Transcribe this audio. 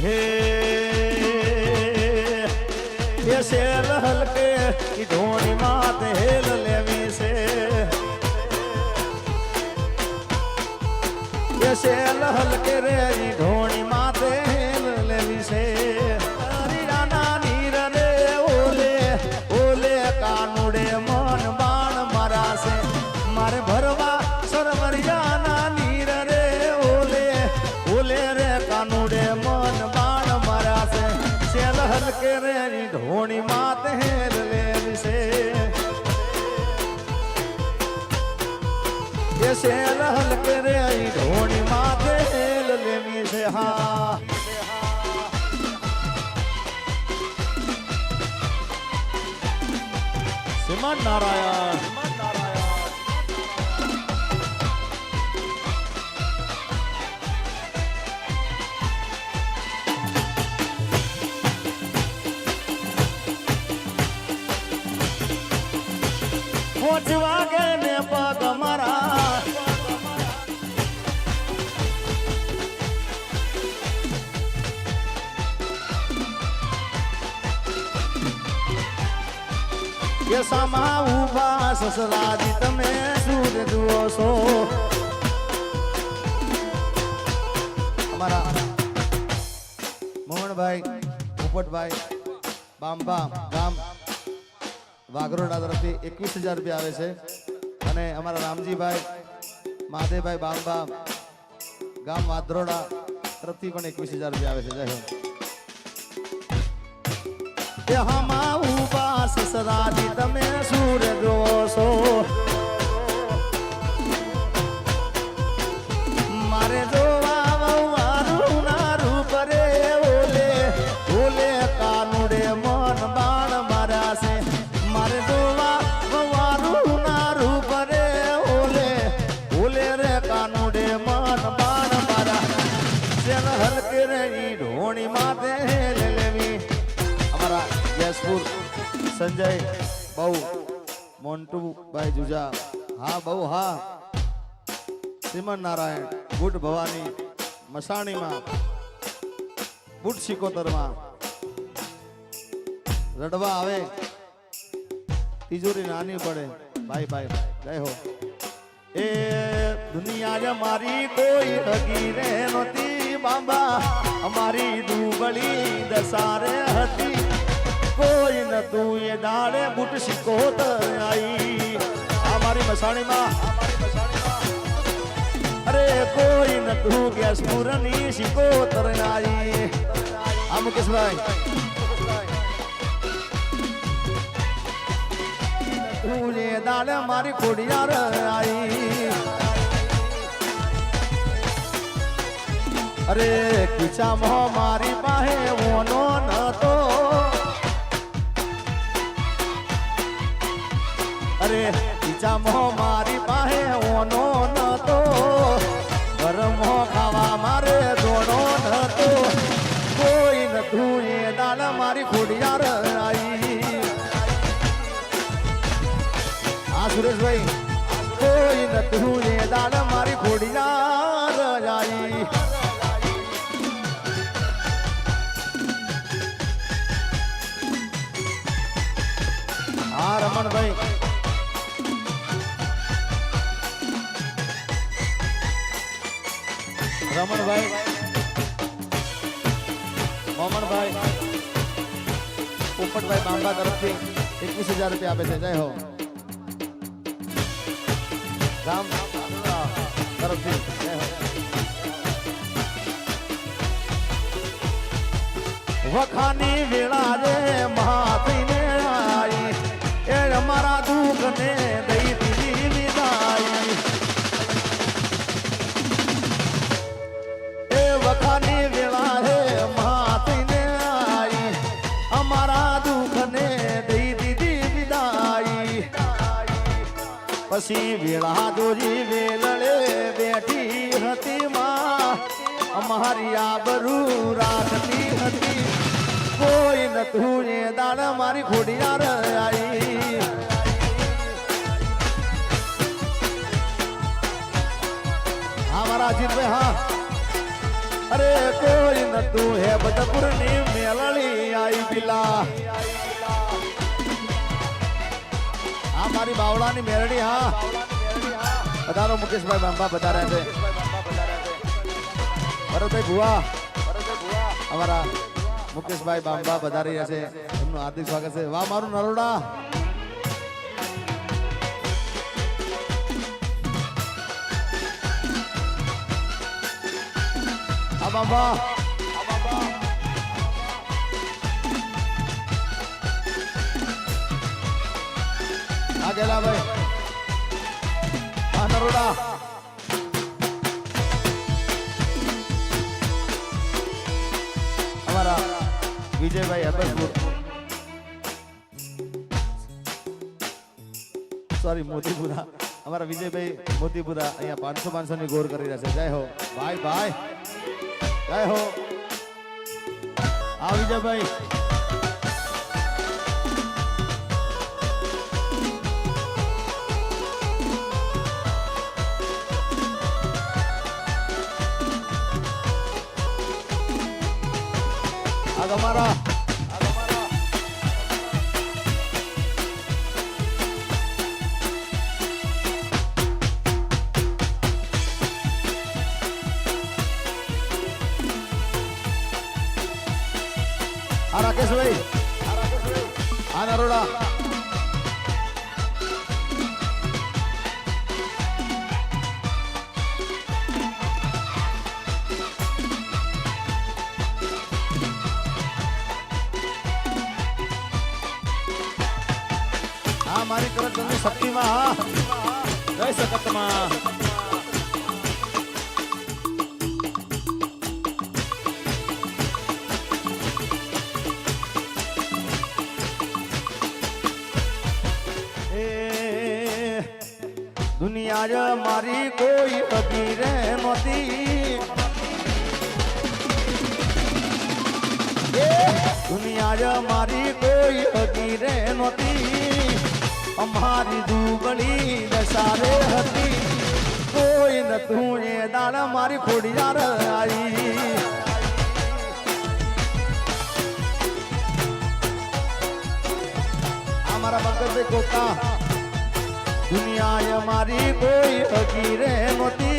હે એ શેલ હલકે ઈ ઢોણી માત હેલ લેવી છે એ શેલ હલકે રે ઈ ઢોણી માત હેલ લેવી છે રીરાના નીર રે ઓલે ઓલે કાનુડે મન બાણ મારા છે મારે ભરવા સરવરિયાના નીર રે ઓલે ઓલે રે કાનુડે મન બાણ મારા છે શેલ હલકે રે ઈ ઢોણી માત હેલ લેવી છે એ શેલ હલકે રે ઈ ઢોણી માત હેલ લેવી છે હા શ્રીમાન નારાયણ પોચ વાગે ને પગ મારા કે સામા ઉભા સસરાજી તમે સૂર જુઓ છો અમારા મોહનભાઈ પોપટભાઈ બામબા ગામ વાઘરોડા તરફથી 21,000 રૂપિયા આવે છે અને અમારા રામજીભાઈ મહાદેવભાઈ બામબા ગામ વાઘરોડા તરફથી પણ 21,000 રૂપિયા આવે છે જય હો હામાં ઉભા સસરાજી તમે સૂર જોવો છો મારે જોવા વહુવારું ના રૂપ રે ઓલે ઓલે કાનુડે મન બાણ મારા છે મારે જોવા વહુવારું ના રૂપ રે ઓલે ઓલે રે કાનુડે મન બાણ મારા શેલ હલકે રે ઈ ઢોણી માતે લેવી અમારા જયસપુર સંજય બહુ મોન્ટુભાઈ જુજા હા બહુ હા શ્રીમન નારાયણ બુટ ભવાની મસાણીમાં બુટ શિકોતરમાં રડવા આવે તિજોરી નાની પડે ભાઈ ભાઈ જય હો એ દુનિયા મારી કોઈ હગી રે નહોતી બાબા અમારી દુબળી દસારે હતી કોઈ ન તું એ ડાળે બુટ શિકોતર આઈ અમારી મસાણીમાં અરે કોઈ ન તું ગેસ પુરની શિકોતર આઈ આ મુકેશભાઈ તું એ ડાળે મારી ખોડિયાર આઈ અરે કિચામાં મારી પાસે ઓનો નતો અરે કિચામાં મારી પાસે ઓનો નતો ગરમો ખાવા મારે જોડો નતો કોઈ નતું એ દાળ મારી ખોડિયાર આઈ હા સુરેશભાઈ કોઈ નતું એ દાળ મારી ખોડિયાર આઈ હા રમણભાઈ રમણભાઈ મોમનભાઈ પોપટભાઈ બાંબા તરફથી 21,000 રૂપિયા આપે છે જય હો ગામ તરફથી જય હો વખાની વેળા રે મહાથઈને આઈ એ અમારા દુઃખને દઈ દીધી વિદાઈ એ વખાની વેળા રે મહાથઈને આઈ અમારા દુઃખને દઈ દીધી વિદાઈ પછી વેળા દોરી વેલળે બેઠી હતી માં અમારી આબરૂ રાખતી હતી કોઈ નતું એ દાડ મારી ખોડિયાર આઈ હા મારા અજીતભાઈ હા અરે કોઈ तू है बदपुरनी मेलड़ी आई बिला हाँ मारी बावड़ानी मेलड़ी हाँ पधारो मुकेश भाई बांबा बता रहे थे भरत भाई भुआ हमारा मुकेश भाई बांबा बता रही है हार्दिक स्वागत है वाह मारू नरोड़ा बाबा आगेला भाई हाँ नरोड़ा हमारा विजय भाई अब्बसपुर सॉरी मोतीपुरा हमारा विजय भाई मोतीपुरा अहिया 500 ની ગોર કરી રહ્યા છે જય હો ભાઈ ભાઈ जय हो आ विजय भाई आग हमारा राकेश भाई हाँ नरोड़ा हाँ मारी करत शक्ति में हाँ जय सकत में दुनिया ज मारी कोई फकीर नती दुनिया ज मारी कोई फकीर नती अमारी दुबड़ी दसारे हती कोई न तू ये दाड़ा मारी खोड़ियार आई हमारा भगत से कोका दुनिया हमारी कोई फकीर नती